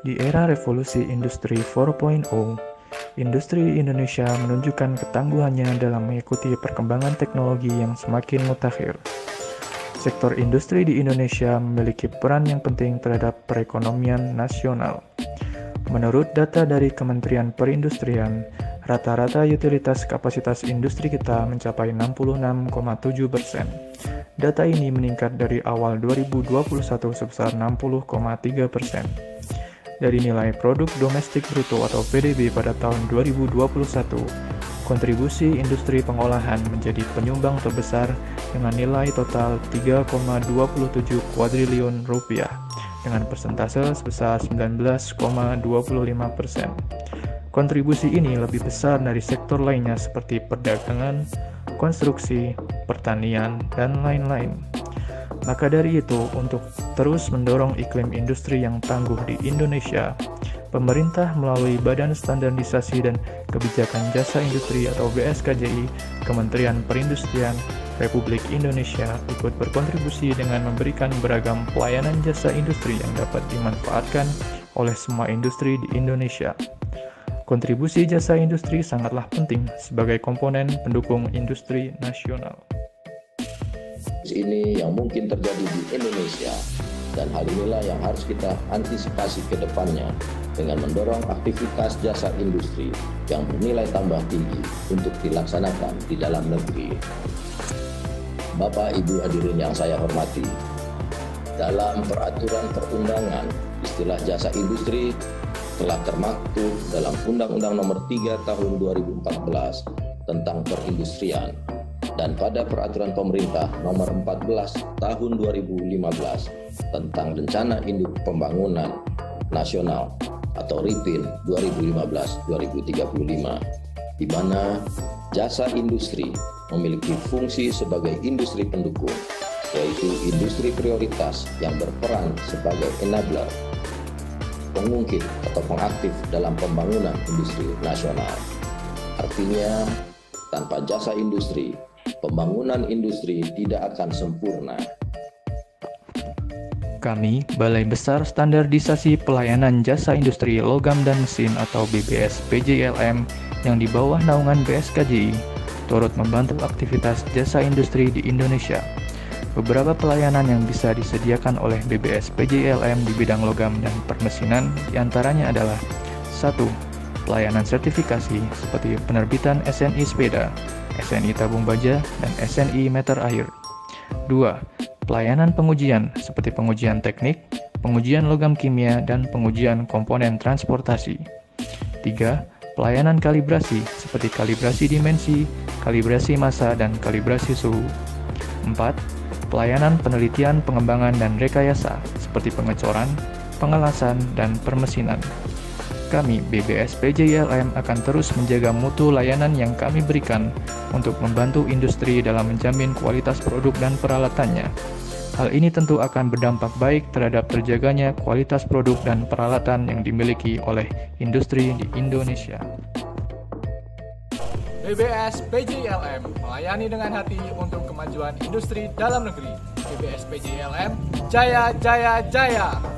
Di era revolusi industri 4.0, industri Indonesia menunjukkan ketangguhannya dalam mengikuti perkembangan teknologi yang semakin mutakhir. Sektor industri di Indonesia memiliki peran yang penting terhadap perekonomian nasional. Menurut data dari Kementerian Perindustrian, rata-rata utilitas kapasitas industri kita mencapai 66,7%. Data ini meningkat dari awal 2021 sebesar 60,3%. Dari nilai produk domestik bruto atau PDB pada tahun 2021, kontribusi industri pengolahan menjadi penyumbang terbesar dengan nilai total 3,27 kuadriliun rupiah dengan persentase sebesar 19,25%. Kontribusi ini lebih besar dari sektor lainnya seperti perdagangan, konstruksi, pertanian, dan lain-lain. Maka dari itu, untuk terus mendorong iklim industri yang tangguh di Indonesia, pemerintah melalui Badan Standarisasi dan Kebijakan Jasa Industri atau BSKJI, Kementerian Perindustrian Republik Indonesia ikut berkontribusi dengan memberikan beragam pelayanan jasa industri yang dapat dimanfaatkan oleh semua industri di Indonesia. Kontribusi jasa industri sangatlah penting sebagai komponen pendukung industri nasional. Ini yang mungkin terjadi di Indonesia, dan hal inilah yang harus kita antisipasi ke depannya dengan mendorong aktivitas jasa industri yang bernilai tambah tinggi untuk dilaksanakan di dalam negeri. Bapak Ibu hadirin yang saya hormati, dalam peraturan perundangan, istilah jasa industri telah termaktub dalam Undang-Undang Nomor 3 Tahun 2014 tentang perindustrian, dan pada Peraturan Pemerintah Nomor 14 Tahun 2015 tentang Rencana Induk Pembangunan Nasional atau RIPIN 2015-2035, di mana jasa industri memiliki fungsi sebagai industri pendukung, yaitu industri prioritas yang berperan sebagai enabler, pengungkit atau pengaktif dalam pembangunan industri nasional. Artinya, tanpa jasa industri, pembangunan industri tidak akan sempurna. Kami, Balai Besar Standarisasi Pelayanan Jasa Industri Logam dan Mesin atau BBS PJLM yang di bawah naungan BSKJI, turut membantu aktivitas jasa industri di Indonesia. Beberapa pelayanan yang bisa disediakan oleh BBS PJLM di bidang logam dan permesinan diantaranya adalah 1. Pelayanan sertifikasi seperti penerbitan SNI sepeda, SNI tabung baja, dan SNI meter air. 2. Pelayanan pengujian seperti pengujian teknik, pengujian logam kimia, dan pengujian komponen transportasi. 3. Pelayanan kalibrasi seperti kalibrasi dimensi, kalibrasi massa, dan kalibrasi suhu. 4. Pelayanan penelitian, pengembangan, dan rekayasa seperti pengecoran, pengelasan, dan permesinan. Kami, BBS PJLM, akan terus menjaga mutu layanan yang kami berikan untuk membantu industri dalam menjamin kualitas produk dan peralatannya. Hal ini tentu akan berdampak baik terhadap terjaganya kualitas produk dan peralatan yang dimiliki oleh industri di Indonesia. BBS PJLM melayani dengan hati untuk kemajuan industri dalam negeri. BBS PJLM, jaya, jaya, jaya!